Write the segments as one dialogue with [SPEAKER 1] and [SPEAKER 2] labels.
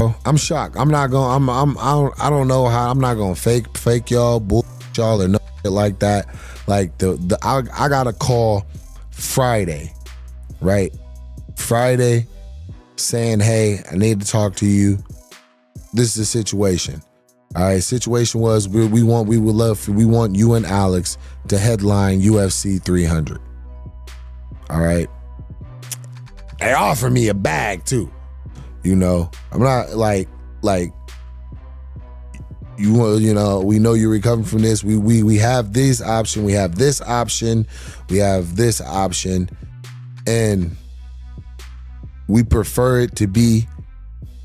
[SPEAKER 1] bro. I'm shocked. I'm not going. I don't know how. I'm not going to fake y'all, bull y'all, or no shit like that. Like I got a call Friday, right? Friday, saying, "Hey, I need to talk to you. This is the situation." All right. Situation was we want you and Alex to headline UFC 300. All right. They offer me a bag too. You know, I'm not like we know you're recovering from this. We have this option, we have this option, we have this option, and we prefer it to be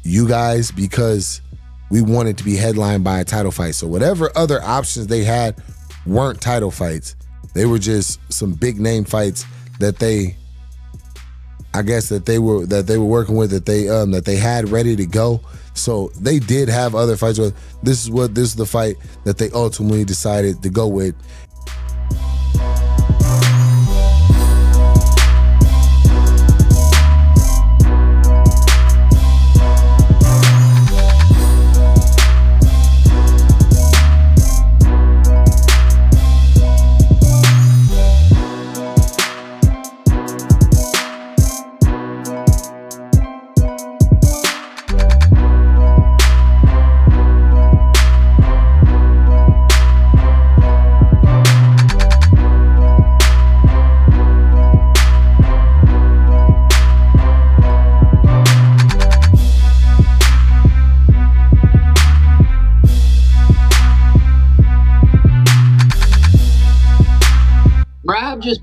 [SPEAKER 1] you guys because we want it to be headlined by a title fight. So whatever other options they had weren't title fights. They were just some big name fights that they were working with, that they had ready to go. So they did have other fights. This is the fight that they ultimately decided to go with.
[SPEAKER 2] Just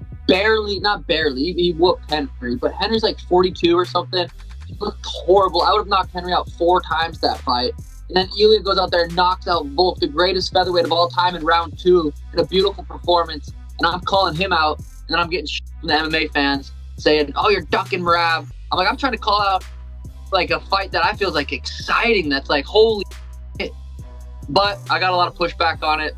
[SPEAKER 2] not barely, he whooped Henry, but Henry's like 42 or something. He looked horrible. I would have knocked Henry out 4 times that fight. And then Ilia goes out there and knocks out Volk, the greatest featherweight of all time, in round 2 in a beautiful performance. And I'm calling him out, and then I'm getting shit from the MMA fans saying, "Oh, you're ducking Merab." I'm like, I'm trying to call out like a fight that I feel is like exciting. That's like, holy shit. But I got a lot of pushback on it.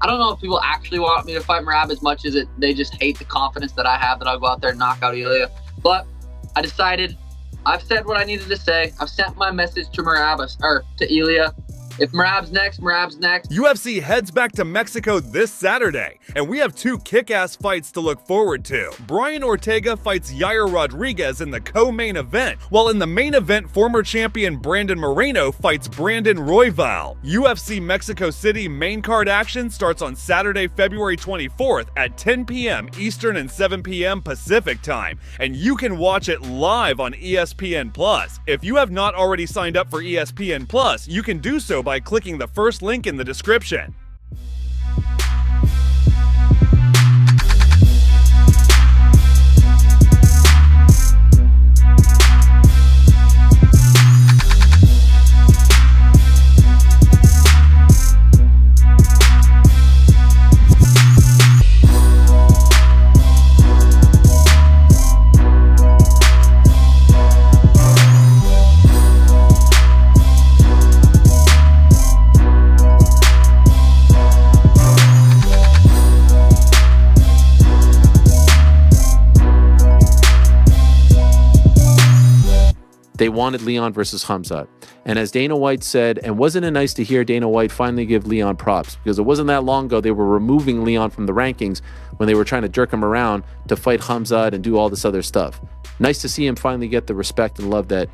[SPEAKER 2] I don't know if people actually want me to fight Merab as much as they just hate the confidence that I have that I'll go out there and knock out Ilia. But I decided, I've said what I needed to say. I've sent my message to to Ilia. If Merab's next, Merab's next.
[SPEAKER 3] UFC heads back to Mexico this Saturday, and we have 2 kick-ass fights to look forward to. Brian Ortega fights Yair Rodriguez in the co-main event, while in the main event, former champion Brandon Moreno fights Brandon Royval. UFC Mexico City main card action starts on Saturday, February 24th at 10 p.m. Eastern and 7 p.m. Pacific time, and you can watch it live on ESPN+. If you have not already signed up for ESPN+, you can do so by clicking the first link in the description.
[SPEAKER 4] They wanted Leon versus Khamzat. And as Dana White said, and wasn't it nice to hear Dana White finally give Leon props? Because it wasn't that long ago they were removing Leon from the rankings when they were trying to jerk him around to fight Khamzat and do all this other stuff. Nice to see him finally get the respect and love that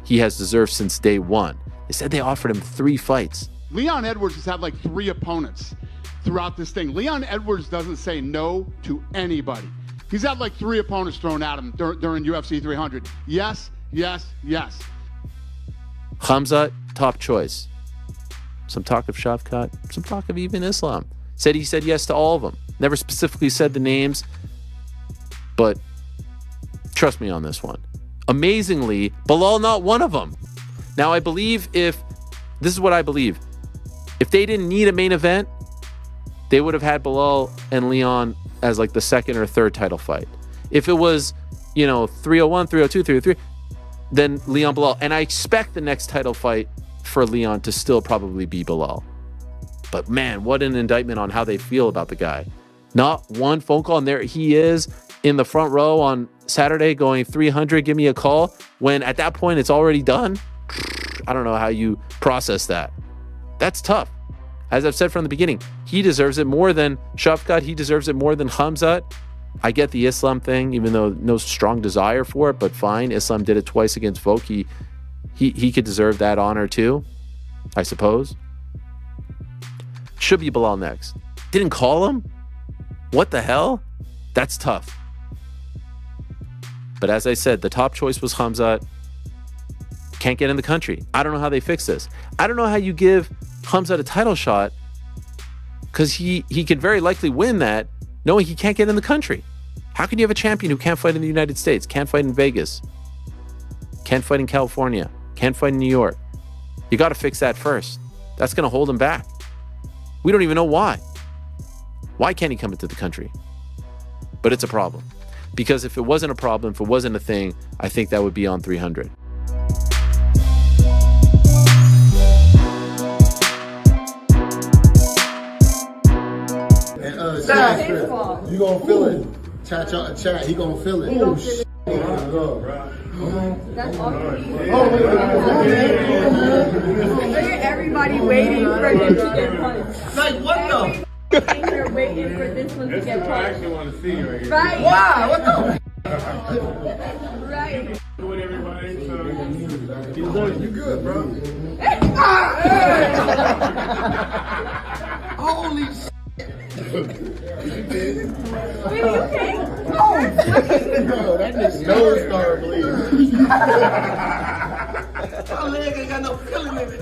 [SPEAKER 4] he has deserved since day one. They said they offered him 3 fights.
[SPEAKER 5] Leon Edwards has had like 3 opponents throughout this thing. Leon Edwards doesn't say no to anybody. He's had like 3 opponents thrown at him during UFC 300. Yes.
[SPEAKER 4] Khamzat, top choice. Some talk of Shavkat, some talk of even Islam. He said yes to all of them. Never specifically said the names, but trust me on this one. Amazingly, Belal not one of them. Now, I believe this is what I believe. If they didn't need a main event, they would have had Belal and Leon as like the 2nd or 3rd title fight. If it was, 301, 302, 303, then Leon Belal. And I expect the next title fight for Leon to still probably be Belal. But man, what an indictment on how they feel about the guy. Not one phone call, and there he is in the front row on Saturday going 300, give me a call, when at that point it's already done. I don't know how you process that. That's tough. As I've said from the beginning, he deserves it more than Shavkat. He deserves it more than Khamzat. I get the Islam thing, even though no strong desire for it, but fine. Islam did it twice against Volk. He could deserve that honor too, I suppose. Should be Belal next. Didn't call him? What the hell? That's tough. But as I said, the top choice was Khamzat. Can't get in the country. I don't know how they fix this. I don't know how you give Khamzat a title shot, because he could very likely win that knowing he can't get in the country. How can you have a champion who can't fight in the United States, can't fight in Vegas, can't fight in California, can't fight in New York? You got to fix that first. That's going to hold him back. We don't even know why. Why can't he come into the country? But it's a problem. Because if it wasn't a problem, if it wasn't a thing, I think that would be on 300.
[SPEAKER 1] You gonna feel it. Chat. He gonna feel it. Oh, shit.
[SPEAKER 6] That's awesome. Everybody waiting for him to get punched.
[SPEAKER 1] Like, what the?
[SPEAKER 6] You're waiting for this one to get punched.
[SPEAKER 7] I actually want to see you right here.
[SPEAKER 6] Right.
[SPEAKER 1] Wow, what the?
[SPEAKER 6] Right.
[SPEAKER 7] With everybody, so
[SPEAKER 1] You good, bro? Holy shit.
[SPEAKER 6] Wait, you okay?
[SPEAKER 1] Bro, that nigga nose started bleeding. My leg ain't got no feeling in it.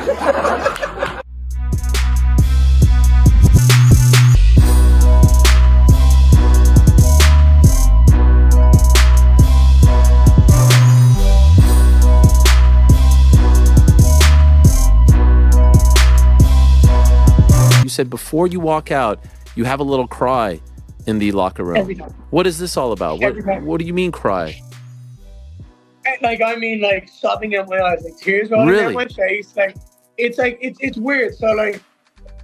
[SPEAKER 4] You said before you walk out, you have a little cry in the locker room.
[SPEAKER 8] Every time.
[SPEAKER 4] What is this all about?
[SPEAKER 8] Every time.
[SPEAKER 4] What do you mean cry?
[SPEAKER 8] Like sobbing in my eyes, like tears rolling down my face. It's weird. So like,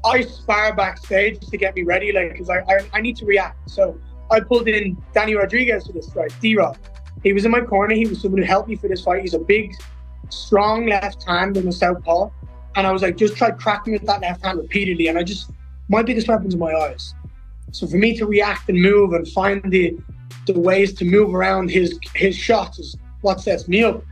[SPEAKER 8] I spar backstage to get me ready, like, because I need to react. So I pulled in Danny Rodriguez for this fight, D-Rod. He was in my corner. He was someone who helped me for this fight. He's a big, strong left hand in the southpaw. And I was like, just try cracking with that left hand repeatedly. And my biggest weapon's in my eyes. So for me to react and move and find the ways to move around his shots is what sets me up.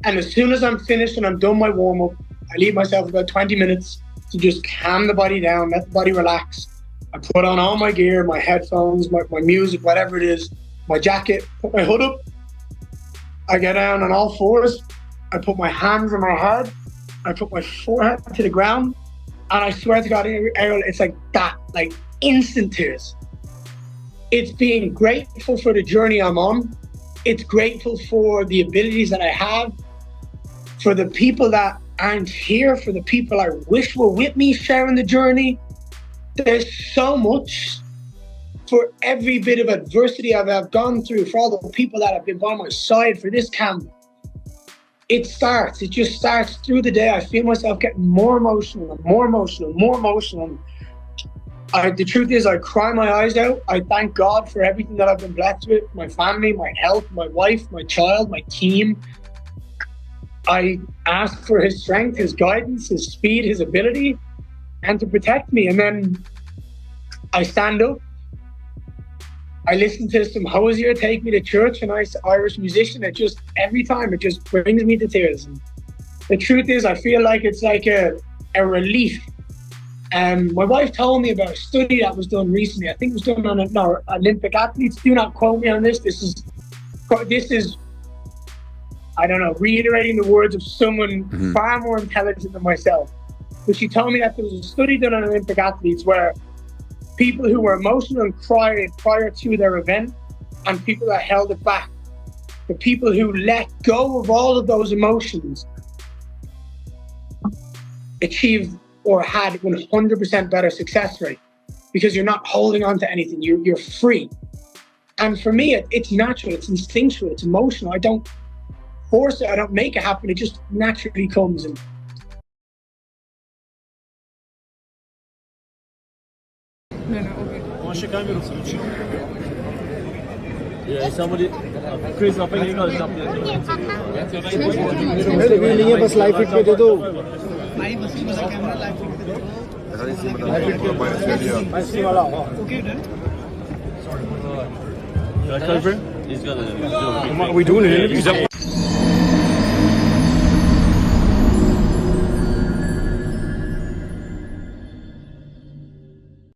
[SPEAKER 8] And as soon as I'm finished and I'm done my warm-up, I leave myself about 20 minutes to just calm the body down, let the body relax. I put on all my gear, my headphones, my music, whatever it is, my jacket, put my hood up. I get down on all fours. I put my hands on my head. I put my forehead to the ground. And I swear to God, Errol, it's like that, like instant tears. It's being grateful for the journey I'm on. It's grateful for the abilities that I have, for the people that aren't here, for the people I wish were with me sharing the journey. There's so much for every bit of adversity I've gone through, for all the people that have been by my side for this camp. It just starts through the day. I feel myself getting more emotional and more emotional and more emotional. The truth is, I cry my eyes out. I thank God for everything that I've been blessed with, my family, my health, my wife, my child, my team. I ask for his strength, his guidance, his speed, his ability, and to protect me. And then I stand up. I listen to some Hosier take me to church, a nice Irish musician. Every time it just brings me to tears. And the truth is, I feel like it's like a relief. My wife told me about a study that was done recently. I think it was done on Olympic athletes. Do not quote me on this. This is, I don't know, reiterating the words of someone far more intelligent than myself. But she told me that there was a study done on Olympic athletes where people who were emotional and cried prior to their event and people that held it back, the people who let go of all of those emotions achieved or had 100% better success rate, because you're not holding on to anything, you're free. And for me, it's natural, it's instinctual, it's emotional. I don't force it, I don't make it happen, it just naturally comes. And
[SPEAKER 9] Yeah, somebody. Chris, I think you got to jump in.
[SPEAKER 10] बस live fit पे दे दो
[SPEAKER 9] He's got to. What are we doing?